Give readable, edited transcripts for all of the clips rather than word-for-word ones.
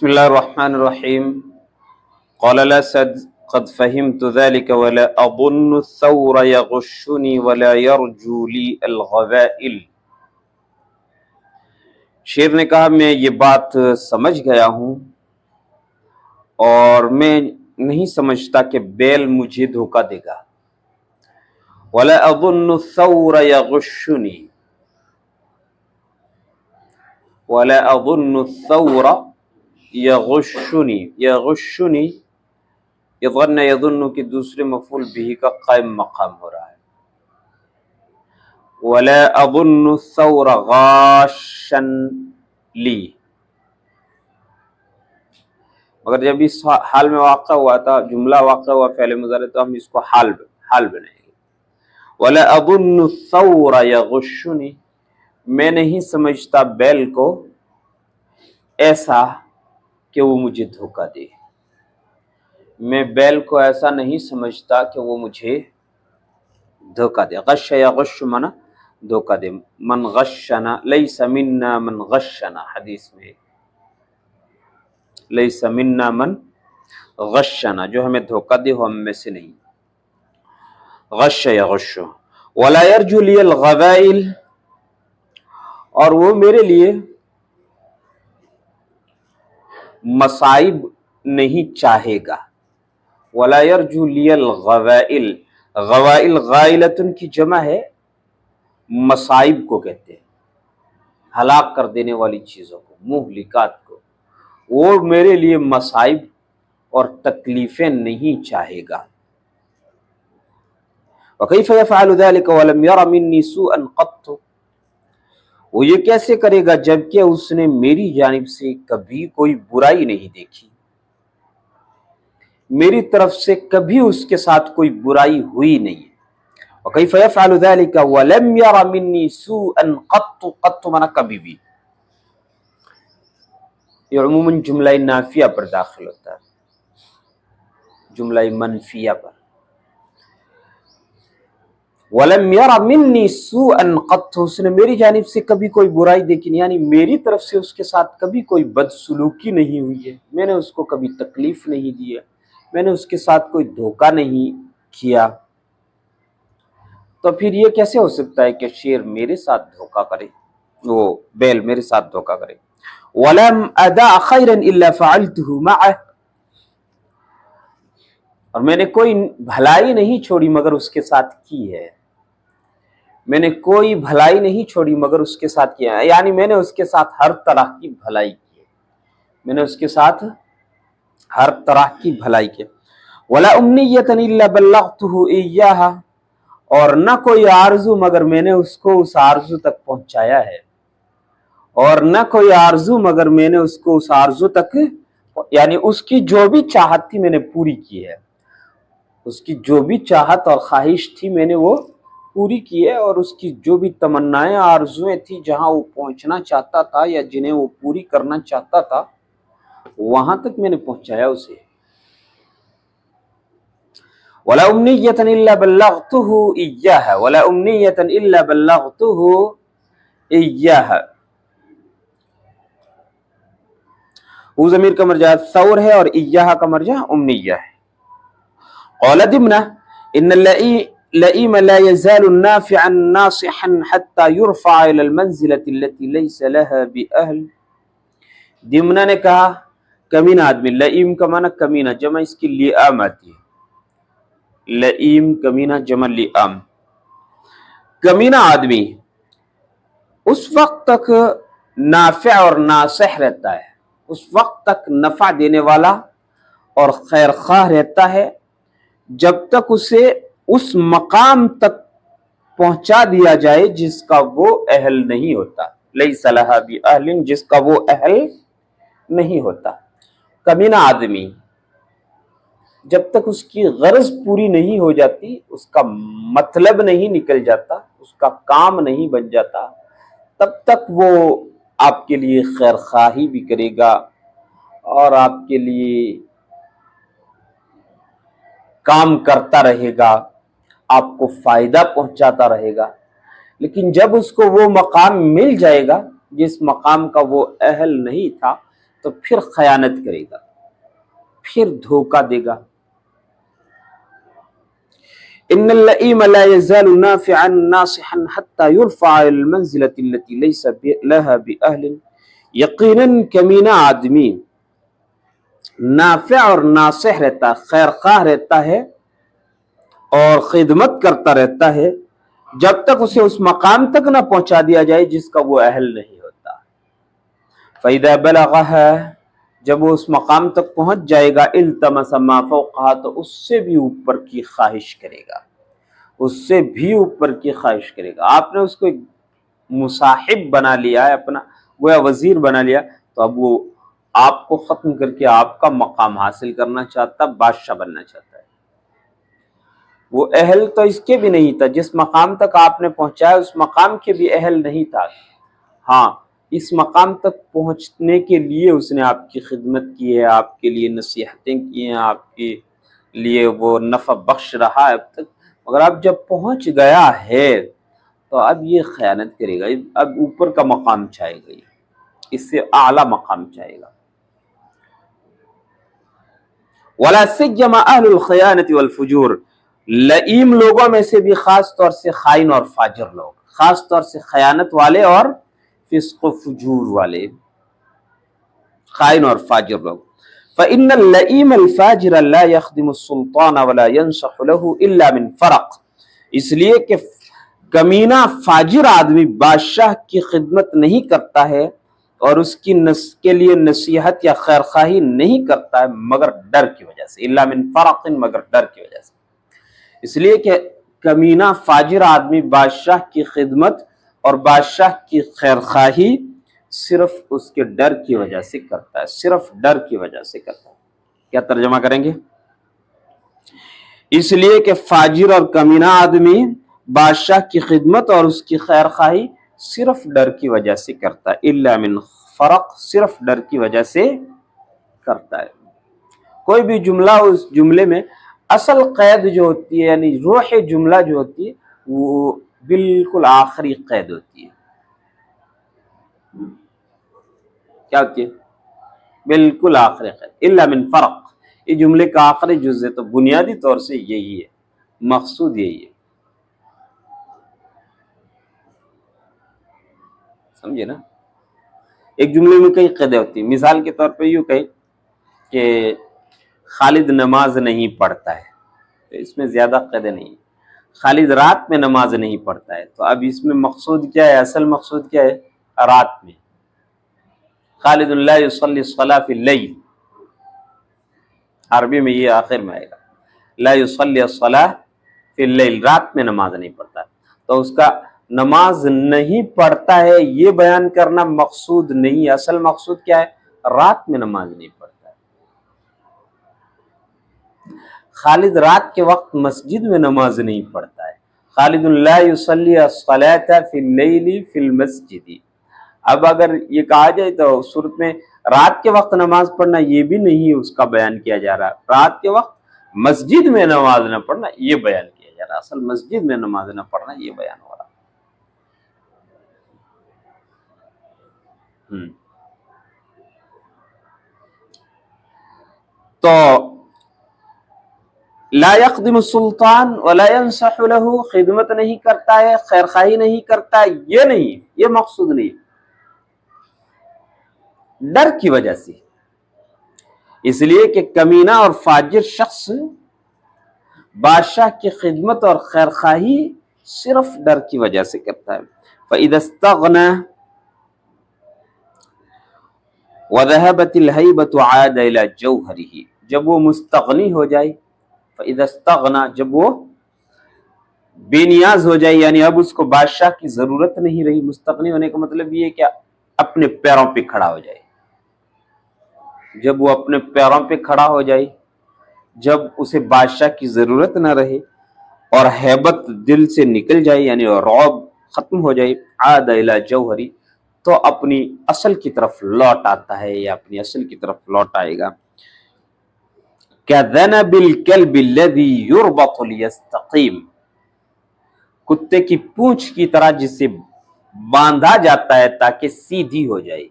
بسم الله الرحمن الرحيم. قال الأسد قد فهمت ذلك ولا أظن الثور يغشني ولا يرجو لي الغوائل. شیر نے کہا میں یہ بات سمجھ گیا ہوں اور میں نہیں سمجھتا کہ بیل مجھے دھوکہ دے گا. ولا أظن الثور يغشني ولا أظن الثور یغشنی. یغشنی یظن یظن کی دوسرے مفعول به کا قائم مقام ہو رہا ہے. ولا اظن الثور غاشا لی، مگر جب اس حال میں واقع ہوا تھا، جملہ واقع ہوا فعل مضارع، تو ہم اس کو حال بنائیں گے. ولا اظن الثور یغشنی، میں نہیں سمجھتا بیل کو ایسا کہ وہ مجھے دھوکہ دے. میں بیل کو ایسا نہیں سمجھتا کہ وہ مجھے دھوکہ دے. غش یغش منا دھوکہ دے. من غشنا لیس منا من غشنا، حدیث میں لیس منا من غشنا، جو ہمیں دھوکہ دے وہ ہم میں سے نہیں. غش یغش. ولا یرجو لی الغوائل، اور وہ میرے لیے مصائب نہیں چاہے گا. ولا یرجو لی الغوائل، غوائل غائلتن کی جمع ہے، مصائب کو کہتے ہیں، ہلاک کر دینے والی چیزوں کو، مہلکات کو. وہ میرے لیے مصائب اور تکلیفیں نہیں چاہے گا. وکیف یفعل ذلک ولم یر منی سوءا قط، وہ یہ کیسے کرے گا جبکہ اس نے میری جانب سے کبھی کوئی برائی نہیں دیکھی، میری طرف سے کبھی اس کے ساتھ کوئی برائی ہوئی نہیں. وَكَيْفَ يَفْعَلُ ذَلِكَ وَلَمْ يَرَ مِنِّي سُوءًا قَطُّ. قط مانا کبھی بھی، یہ عموماً جملہ نافیہ پر داخل ہوتا ہے، جملہ منفیہ پر. وَلَمْ يَرَ مِنِّي سُوءًا قَطُّ، اس نے میری جانب سے کبھی کوئی برائی دیکھی نہیں، یعنی میری طرف سے اس کے ساتھ کبھی کوئی بدسلوکی نہیں ہوئی ہے، میں نے اس کو کبھی تکلیف نہیں دی ہے، میں نے اس کے ساتھ کوئی دھوکہ نہیں کیا. تو پھر یہ کیسے ہو سکتا ہے کہ شیر میرے ساتھ دھوکہ کرے، وہ بیل میرے ساتھ دھوکہ کرے. وَلَمْ أَدَعْ خَيْرًا إِلَّا فَعَلْتُهُ مَعَهُ، اور میں نے کوئی بھلائی نہیں چھوڑی مگر اس کے ساتھ کی ہے. میں نے کوئی بھلائی نہیں چھوڑی مگر اس کے ساتھ کیا ہے، یعنی میں نے اس کے ساتھ ہر طرح کی بھلائی کی ہے، میں نے اس کے ساتھ ہر طرح کی بھلائی کی. وَلَا أُمْنِيَّةً إِلَّا بَلَّغْتُهُ إِيَّاهَا، اور نہ کوئی آرزو مگر میں نے اس کو اس آرزو تک پہنچایا ہے، اور نہ کوئی آرزو مگر میں نے اس کو اس آرزو تک، یعنی اس کی جو بھی چاہت تھی میں نے پوری کی ہے، اس کی جو بھی چاہت اور خواہش تھی میں نے وہ پوری کی ہے، اور اس کی جو بھی تمنائیں آرزویں تھی جہاں وہ پہنچنا چاہتا تھا یا جنہیں وہ پوری کرنا چاہتا تھا وہاں تک میں نے پہنچایا اسے. وَلَا أُمْنِيَّةً إِلَّا بَلَّغْتُهُ إِيَّاهَا وَلَا أُمْنِيَّةً إِلَّا بَلَّغْتُهُ إِيَّاهَا. وہ ضمیر کا مرجع ثور ہے اور إِيَّاهَا کا مرجع أُمْنِيَّہ ہے. قَالَ دِمْنَةٌ إِنَّ اللَّئِيمَ لَا يَزَالُ نَافِعًا نَاصِحًا حَتَّى يُرْفَعَ إِلَى الْمَنزِلَةِ الَّتِي لَيْسَ لَهَا بِأَهْلٍ. دمنہ نے کہا کمینہ آدمی، لئیم کا معنی کمینہ، جمع اس کی لیام آتی ہے، لئیم کمینہ جمع لیام. کمینہ آدمی اس وقت تک نافع اور ناصح رہتا ہے، اس وقت تک نفع دینے والا اور خیر خواہ رہتا ہے جب تک اسے اس مقام تک پہنچا دیا جائے جس کا وہ اہل نہیں ہوتا. لیس لہا بأہل، جس کا وہ اہل نہیں ہوتا. کمینہ آدمی جب تک اس کی غرض پوری نہیں ہو جاتی، اس کا مطلب نہیں نکل جاتا، اس کا کام نہیں بن جاتا، تب تک وہ آپ کے لیے خیر خواہی بھی کرے گا اور آپ کے لیے کام کرتا رہے گا، آپ کو فائدہ پہنچاتا رہے گا. لیکن جب اس کو وہ مقام مل جائے گا جس مقام کا وہ اہل نہیں تھا، تو پھر خیانت کرے گا، پھر دھوکہ دے گا۔ ان اللئیم لا يزال نافعا ناصحا حتى يرفع المنزلة التي ليس لها بأهل۔ یقیناً کمینہ آدمی نافع اور ناصح رہتا ہے، خیر خواہ رہتا ہے اور خدمت کرتا رہتا ہے جب تک اسے اس مقام تک نہ پہنچا دیا جائے جس کا وہ اہل نہیں ہوتا۔ فَإِذَا بَلَغَهَا، جب وہ اس مقام تک پہنچ جائے گا، التمس ما فوقها، تو اس سے بھی اوپر کی خواہش کرے گا، اس سے بھی اوپر کی خواہش کرے گا۔ آپ نے اس کو ایک مصاحب بنا لیا ہے، اپنا گویا وزیر بنا لیا، تو اب وہ آپ کو ختم کر کے آپ کا مقام حاصل کرنا چاہتا، بادشاہ بننا چاہتا ہے۔ وہ اہل تو اس کے بھی نہیں تھا، جس مقام تک آپ نے پہنچایا اس مقام کے بھی اہل نہیں تھا۔ ہاں، اس مقام تک پہنچنے کے لیے اس نے آپ کی خدمت کی ہے، آپ کے لیے نصیحتیں کی ہیں، آپ کے لیے وہ نفع بخش رہا ہے اب تک، مگر اب جب پہنچ گیا ہے تو اب یہ خیانت کرے گا، اب اوپر کا مقام چاہے گا، اس سے اعلیٰ مقام چاہے گا۔ وَلَا سِيَّمَا أَهْلُ الْخِيَانَةِ وَالْفُجُورِ، لئیم لوگوں میں سے بھی خاص طور سے خائن اور فاجر لوگ، خاص طور سے خیانت والے اور فسق و فجور والے، خائن اور فاجر لوگ۔ فَإِنَّ اللَّئِيمَ الْفَاجِرَ لَا يَخْدِمُ السُّلْطَانَ وَلَا يَنْصَحُ لَهُ إِلَّا مِنْ فَرَقٍ، اس لیے کہ کمینہ فاجر آدمی بادشاہ کی خدمت نہیں کرتا ہے اور اس کی کے لیے نصیحت یا خیر خواہی نہیں کرتا ہے مگر ڈر کی وجہ سے، الا من فرق، مگر ڈر کی وجہ سے۔ اس لیے کہ کمینہ فاجر آدمی بادشاہ کی خدمت اور بادشاہ کی خیر خواہی صرف اس کے ڈر کی وجہ سے کرتا ہے، صرف ڈر کی وجہ سے کرتا ہے۔ کیا ترجمہ کریں گے؟ اس لیے کہ فاجر اور کمینہ آدمی بادشاہ کی خدمت اور اس کی خیر خواہی صرف ڈر کی وجہ سے کرتا ہے، الا من فرق، صرف ڈر کی وجہ سے کرتا ہے۔ کوئی بھی جملہ، اس جملے میں اصل قید جو ہوتی ہے، یعنی روح جملہ جو ہوتی ہے، وہ بالکل آخری قید ہوتی ہے۔ کیا ہوتی ہے؟ بالکل آخری قید، الا من فرق، یہ جملے کا آخری جز ہے، تو بنیادی طور سے یہی ہے، مقصود یہی ہے، سمجھے نا؟ ایک جملے میں کئی قیدیں ہوتی ہیں، مثال کے طور پہ یوں کہیں کہ خالد نماز نہیں پڑھتا ہے، تو اس میں زیادہ قیدیں نہیں ہیں۔ خالد رات میں نماز نہیں پڑھتا ہے، تو اب اس میں مقصود کیا ہے؟ اصل مقصود کیا ہے؟ رات میں۔ خالد لا یصلی الصلاۃ فی اللیل، عربی میں یہ آخر میں آئے گا، لا یصلی الصلاۃ فی اللیل، رات میں نماز نہیں پڑھتا ہے، تو اس کا نماز نہیں پڑھتا ہے یہ بیان کرنا مقصود نہیں ہے، اصل مقصود کیا ہے؟ رات میں نماز نہیں پڑھتا ہے۔ خالد رات کے وقت مسجد میں نماز نہیں پڑھتا ہے، خالد لا یصلی الصلاۃ فی اللیل فی المسجد۔ اب اگر یہ کہا جائے تو صورت میں رات کے وقت نماز پڑھنا یہ بھی نہیں اس کا بیان کیا جا رہا، رات کے وقت مسجد میں نماز نہ پڑھنا یہ بیان کیا جا رہا، اصل مسجد میں نماز نہ پڑھنا یہ بیان ہو رہا۔ تو لا يخدم السلطان ولا ينصح له، خدمت نہیں کرتا ہے، خیر خواہی نہیں کرتا ہے، یہ نہیں، یہ مقصود نہیں، ڈر کی وجہ سے۔ اس لیے کہ کمینہ اور فاجر شخص بادشاہ کی خدمت اور خیر خواہی صرف ڈر کی وجہ سے کرتا ہے۔ فَإِذَا اسْتَغْنَى وَذَهَبَتِ الْهَيْبَةُ عَادَ إِلَى جَوْهَرِهِ، جب وہ مستغنی ہو جائے، فَإِذَا اسْتَغْنَى، جب وہ بے نیاز ہو جائے، یعنی اب اس کو بادشاہ کی ضرورت نہیں رہی، مستغنی ہونے کا مطلب یہ ہے کہ اپنے پیروں پہ کھڑا ہو جائے، جب وہ اپنے پیروں پہ کھڑا ہو جائے، جب اسے بادشاہ کی ضرورت نہ رہے اور ہیبت دل سے نکل جائے، یعنی رعب ختم ہو جائے، عاد الی جوہری، تو اپنی اصل کی طرف لوٹ آتا ہے یا اپنی اصل کی طرف لوٹ آئے گا۔ کذنب الکلب الذی یربط لیستقیم، کتے کی پونچھ کی طرح جسے باندھا جاتا ہے تاکہ سیدھی ہو جائے۔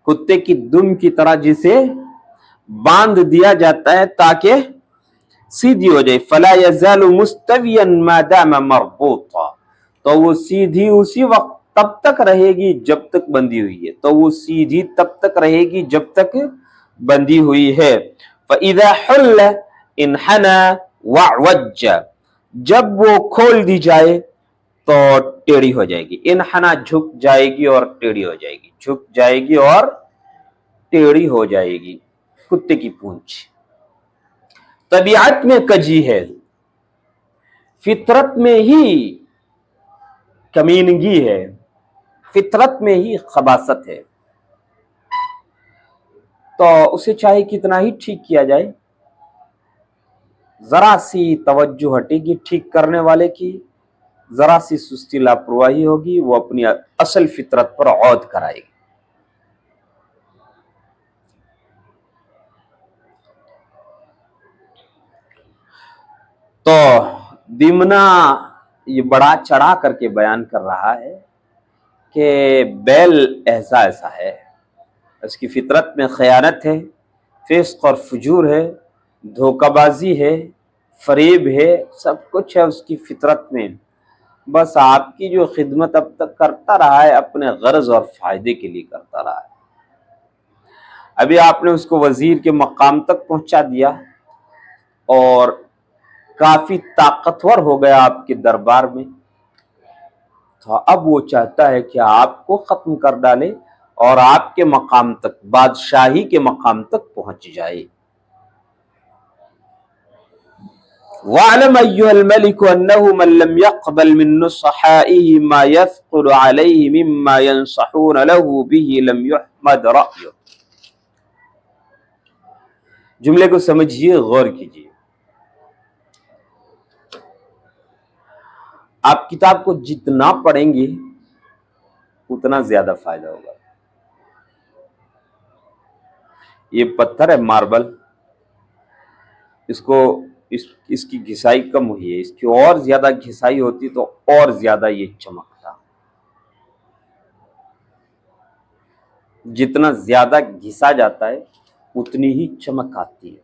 کتے کی دم کی طرح جسے باندھ دیا جاتا ہے تاکہ سیدھی ہو جائے. فلا يزال مستويا ما دام مربوطا, تو وہ سیدھی اسی وقت تب تک رہے گی جب تک بندھی ہوئی ہے, تو وہ سیدھی تب تک رہے گی جب تک بندھی ہوئی ہے. فاذا حل انحنى وعوج, جب وہ کھول دی جائے تو ٹیڑھی ہو جائے گی. انحنى جھک جائے گی اور ٹیڑھی ہو جائے گی, جھک جائے گی اور ٹیڑھی ہو جائے گی. کتے کی پونچھ طبیعت میں کجی ہے, فطرت میں ہی کمینگی ہے, فطرت میں ہی خباثت ہے, تو اسے چاہے کتنا ہی ٹھیک کیا جائے, ذرا سی توجہ ہٹے گی ٹھیک کرنے والے کی, ذرا سی سستی لاپرواہی ہوگی, وہ اپنی اصل فطرت پر عود کرائے گی. تو دیمنا یہ بڑا چڑھا کر کے بیان کر رہا ہے کہ بیل ایسا ہے, اس کی فطرت میں خیانت ہے, فسق اور فجور ہے, دھوکہ بازی ہے, فریب ہے, سب کچھ ہے اس کی فطرت میں. بس آپ کی جو خدمت اب تک کرتا رہا ہے اپنے غرض اور فائدے کے لیے کرتا رہا ہے. ابھی آپ نے اس کو وزیر کے مقام تک پہنچا دیا اور کافی طاقتور ہو گیا آپ کے دربار میں, تو اب وہ چاہتا ہے کہ آپ کو ختم کر ڈالے اور آپ کے مقام تک, بادشاہی کے مقام تک پہنچ جائے. وَاعْلَمْ أَيُّهَا الْمَلِكُ أَنَّهُ مَنْ لَمْ يَقْبَلْ مِنْ نُصَحَائِهِ مَا يَثْقُلُ عَلَيْهِ مِمَّا يَنصَحُونَ لَهُ بِهِ لَمْ يُحْمَدْ رَأْيُهُ. جملے کو سمجھیے, غور کیجیے. آپ کتاب کو جتنا پڑھیں گے اتنا زیادہ فائدہ ہوگا. یہ پتھر ہے ماربل, اس کی گھسائی کم ہوئی ہے, اس کی اور زیادہ گھسائی ہوتی تو اور زیادہ یہ چمکتا. جتنا زیادہ گھسا جاتا ہے اتنی ہی چمک آتی ہے.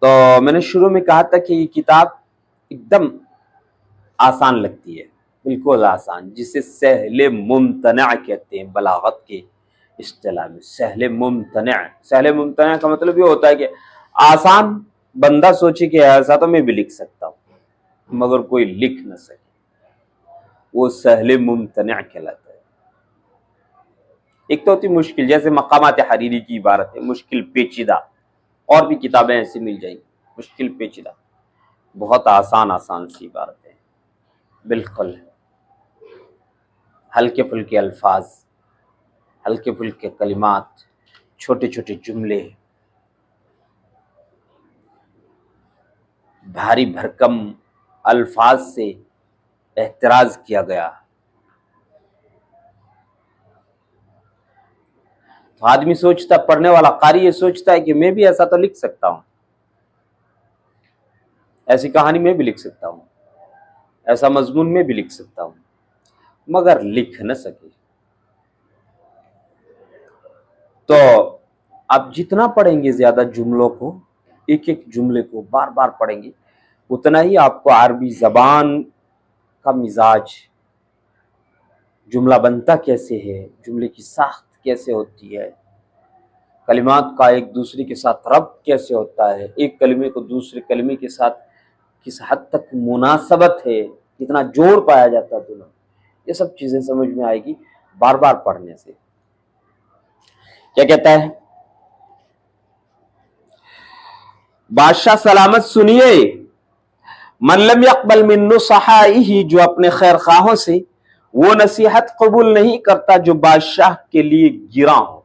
تو میں نے شروع میں کہا تھا کہ یہ کتاب ایک دم آسان لگتی ہے, بالکل آسان, جسے سہل ممتنع کہتے ہیں بلاغت کے اصطلاح میں. سہل ممتنع, سہل ممتنع کا مطلب یہ ہوتا ہے کہ آسان, بندہ سوچے کہ ایسا تو میں بھی لکھ سکتا ہوں مگر کوئی لکھ نہ سکے, وہ سہل ممتنع کہلاتا ہے. ایک تو ہوتی مشکل, جیسے مقامات حریری کی عبارت ہے مشکل پیچیدہ, اور بھی کتابیں ایسی مل جائیں, مشکل پیچیدہ. بہت آسان سی عبارت ہے, بالکل ہلکے پھلکے الفاظ, ہلکے پھلکے کلمات, چھوٹے چھوٹے جملے, بھاری بھرکم الفاظ سے احتراز کیا گیا. تو آدمی سوچتا, پڑھنے والا قاری یہ سوچتا ہے کہ میں بھی ایسا تو لکھ سکتا ہوں, ایسی کہانی میں بھی لکھ سکتا ہوں, ایسا مضمون میں بھی لکھ سکتا ہوں, مگر لکھ نہ سکے. تو آپ جتنا پڑھیں گے زیادہ جملوں کو, ایک ایک جملے کو بار بار پڑھیں گے, اتنا ہی آپ کو عربی زبان کا مزاج, جملہ بنتا کیسے ہے, جملے کی ساخت کیسے ہوتی ہے, کلمات کا ایک دوسرے کے ساتھ ربط کیسے ہوتا ہے, ایک کلمے کو دوسرے کلمے کے ساتھ کس حد تک مناسبت ہے, کتنا جوڑ پایا جاتا ہے دونوں, یہ سب چیزیں سمجھ میں آئے گی بار بار پڑھنے سے. کیا کہتا ہے بادشاہ سلامت سنیے, من لم يقبل من نصحائه, جو اپنے خیر خواہوں سے وہ نصیحت قبول نہیں کرتا جو بادشاہ کے لیے گراں ہو.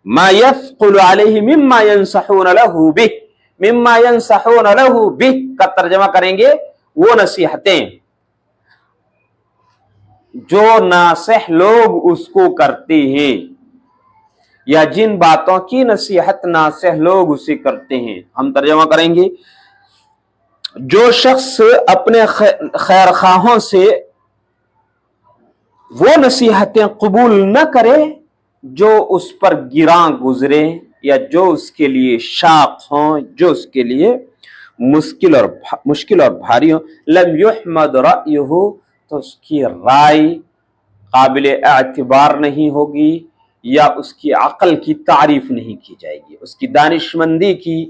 ما يثقل عليه مما ينصحون له به, مما ينصحون له به کا ترجمہ کریں گے وہ نصیحتیں جو ناصح لوگ اس کو کرتے ہیں, یا جن باتوں کی نصیحت ناصح لوگ اسے کرتے ہیں. ہم ترجمہ کریں گے جو شخص اپنے خیر خواہوں سے وہ نصیحتیں قبول نہ کرے جو اس پر گراں گزرے یا جو اس کے لیے شاق ہوں، جو اس کے لیے مشکل اور بھاری ہوں. لم یحمد رأیہ، تو اس کی رائے قابل اعتبار نہیں ہوگی یا اس کی عقل کی تعریف نہیں کی جائے گی، اس کی دانشمندی کی،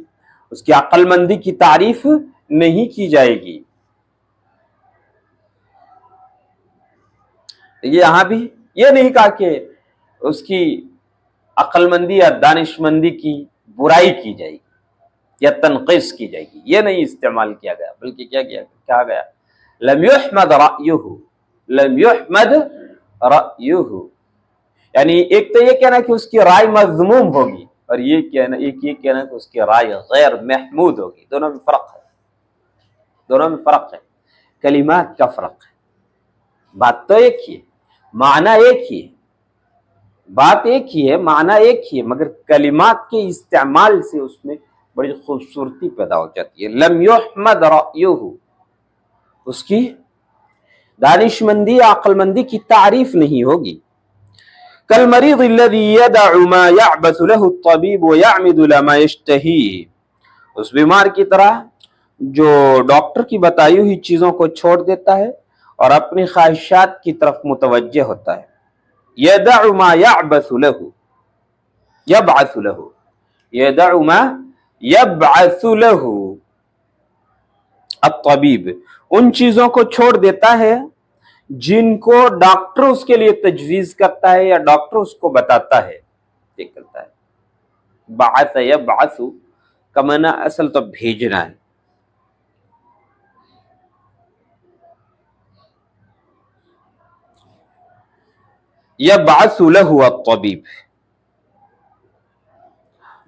اس کی عقل مندی کی تعریف نہیں کی جائے گی. یہاں بھی یہ نہیں کہا کہ اس کی عقل مندی یا دانش مندی کی برائی کی جائے گی یا تنقیص کی جائے گی، یہ نہیں استعمال کیا گیا، بلکہ کیا کہا گیا لم یحمد رأیہ، لم یحمد رأیہ. یعنی ایک تو یہ کہنا کہ اس کی رائے مذموم ہوگی، اور یہ کہنا کہ اس کی رائے غیر محمود ہوگی. دونوں میں فرق ہے، دونوں میں فرق ہے، کلمات کا فرق ہے. بات تو ایک ہی ہے، معنی ایک ہی ہے، بات ایک ہی ہے، معنی ایک ہی ہے، مگر کلمات کے استعمال سے اس میں بڑی خوبصورتی پیدا ہو جاتی ہے. لم یحمد رأیہ، اس کی دانشمندی عقل مندی کی تعریف نہیں ہوگی. کالمریض الذی یدع ما یعبث له الطبیب ویعمد لما یشتہی، اس بیمار کی طرح جو ڈاکٹر کی بتائی ہوئی چیزوں کو چھوڑ دیتا ہے اور اپنی خواہشات کی طرف متوجہ ہوتا ہے. یدع ما یعبث له، یبعث له، یدع ما یبعث له الطبیب، ان چیزوں کو چھوڑ دیتا ہے جن کو ڈاکٹر اس کے لیے تجویز کرتا ہے یا ڈاکٹر اس کو بتاتا ہے، یہ کرتا ہے. بعث یبعث کا معنی اصل تو بھیجنا ہے. یبعث له الطبیب،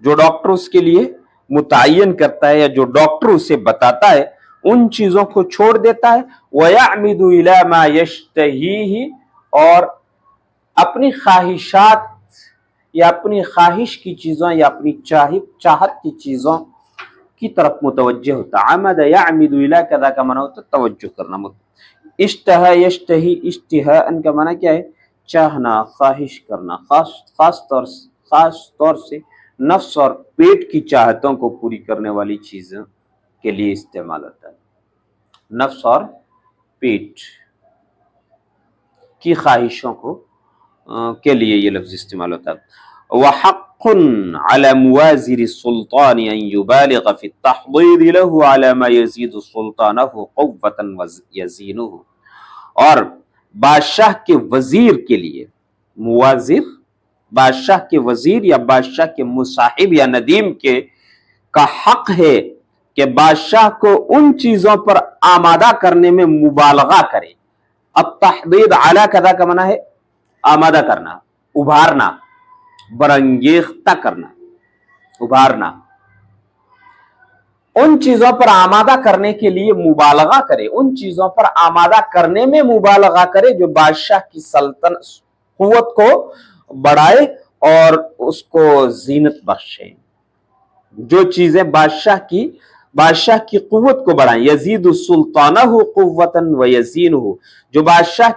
جو ڈاکٹر اس کے لیے متعین کرتا ہے یا جو ڈاکٹر اسے بتاتا ہے ان چیزوں کو چھوڑ دیتا ہے. وَيَعْمِدُ إِلَى مَا يَشْتَهِيهِ، اور اپنی خواہشات یا اپنی خواہش کی چیزوں یا اپنی چاہت کی چیزوں کی طرف متوجہ ہوتا. عمد یعمد الی کذا کا معنی ہوتا ہے توجہ کرنا. اشتہا یشتہی، اشتہاء کا معنی کیا ہے؟ چاہنا، خواہش کرنا، خاص طور سے نفس اور پیٹ کی چاہتوں کو پوری کرنے والی چیزوں کے لیے استعمال ہوتا ہے. نفس اور پیٹ کی خواہشوں کو کے لیے یہ لفظ استعمال ہوتا ہے. وحق على موازر السلطان ان يبالغ في التحضيض له على ما يزيد سلطانه قوة ويزينه، اور بادشاہ کے وزیر کے لیے، موازر بادشاہ کے وزیر یا بادشاہ کے مصاحب یا ندیم کا حق ہے کہ بادشاہ کو ان چیزوں پر آمادہ کرنے میں مبالغہ کرے. التحضیض علی کذا کا معنی ہے آمادہ کرنا، ابھارنا، برانگیختہ کرنا، ابھارنا. ان چیزوں پر آمادہ کرنے کے لیے مبالغہ کرے، ان چیزوں پر آمادہ کرنے میں مبالغہ کرے جو بادشاہ کی سلطنت قوت کو بڑھائے اور اس کو زینت بخشے. جو چیزیں بادشاہ کی قوت کو بڑھائیں. یزید سلطانہ قوتا ویزینہ، جو بادشاہ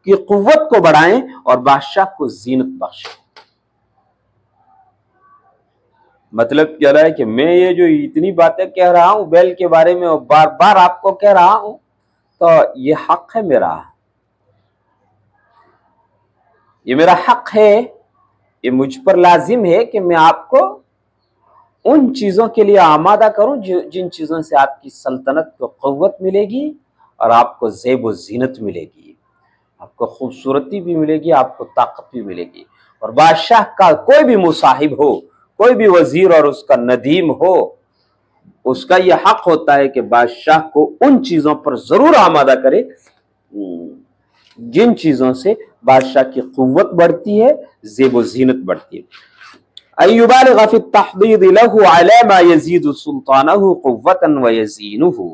کی قوت کو بڑھائیں اور بادشاہ کو زینت بخشیں. مطلب کیا رہا ہے کہ میں یہ جو اتنی باتیں کہہ رہا ہوں بیل کے بارے میں اور بار بار آپ کو کہہ رہا ہوں، تو یہ حق ہے میرا، یہ میرا حق ہے، یہ مجھ پر لازم ہے کہ میں آپ کو ان چیزوں کے لیے آمادہ کروں جن چیزوں سے آپ کی سلطنت کو قوت ملے گی اور آپ کو زیب و زینت ملے گی، آپ کو خوبصورتی بھی ملے گی، آپ کو طاقت بھی ملے گی. اور بادشاہ کا کوئی بھی مصاحب ہو، کوئی بھی وزیر اور اس کا ندیم ہو، اس کا یہ حق ہوتا ہے کہ بادشاہ کو ان چیزوں پر ضرور آمادہ کرے جن چیزوں سے بادشاہ کی قوت بڑھتی ہے، زیب و زینت بڑھتی ہے. ان یبالغ فی التحضیض له علی ما یزید سلطانہ قوتا ویزینہ،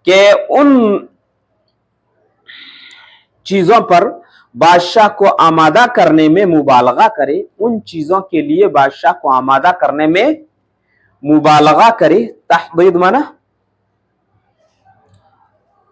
کہ ان چیزوں پر بادشاہ کو آمادہ کرنے میں مبالغہ کرے، ان چیزوں کے لیے بادشاہ کو آمادہ کرنے میں مبالغہ کرے. تحضیض معنی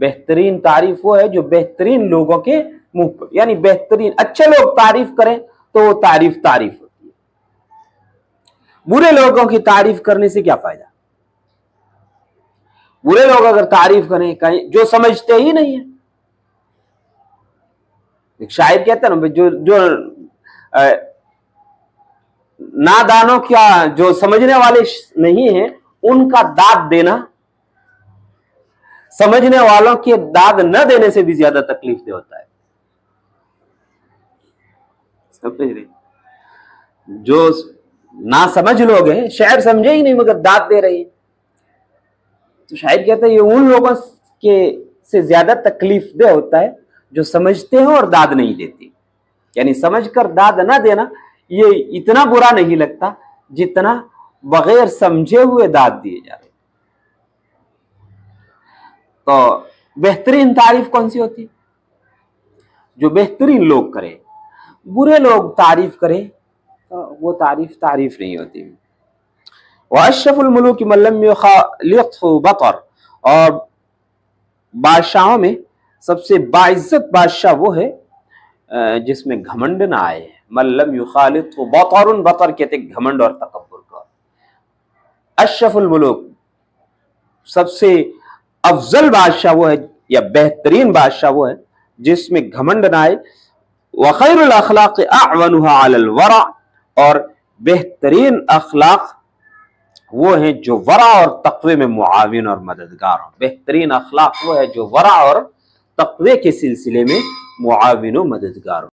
بہترین تعریف وہ ہے جو بہترین لوگوں کے منہ پر، یعنی بہترین اچھے لوگ تعریف کریں تو وہ تعریف ہوتی ہے، برے لوگوں کی تعریف کرنے سے کیا فائدہ؟ برے لوگ اگر تعریف کریں کہیں جو سمجھتے ہی نہیں ہیں، ایک شاعر کہتا ہے نا جو نادانوں کیا جو سمجھنے والے نہیں ہیں ان کا داد دینا سمجھنے والوں کے داد نہ دینے سے بھی زیادہ تکلیف دہ ہوتا ہے. سمجھ رہے؟ جو نہ سمجھ لوگ ہیں، شاعر سمجھے ہی نہیں مگر داد دے رہے ہیں، تو شاعر کہتا ہے یہ ان لوگوں کے سے زیادہ تکلیف دہ ہوتا ہے جو سمجھتے ہیں اور داد نہیں دیتے. یعنی سمجھ کر داد نہ دینا یہ اتنا برا نہیں لگتا جتنا بغیر سمجھے ہوئے داد دیے جا رہے. تو بہترین تعریف کون سی ہوتی؟ جو بہترین لوگ کرے. برے لوگ تعریف کرے وہ تعریف نہیں ہوتی. واشرف الملوک من لم يخالطه بطر، اور بادشاہوں میں سب سے باعزت بادشاہ وہ ہے جس میں گھمنڈ نہ آئے. من لم يخالطه بطر، بطر کہتے گھمنڈ اور تکبر کا. اشرف الملوک سب سے افضل بادشاہ وہ ہے یا بہترین بادشاہ وہ ہے جس میں گھمنڈ نہ آئے. وخیر الاخلاق اعونها على الورع، اور بہترین اخلاق وہ ہیں جو ورع اور تقوی میں معاون اور مددگار ہوں. بہترین اخلاق وہ ہے جو ورع اور تقوی کے سلسلے میں معاون و مددگار ہوں.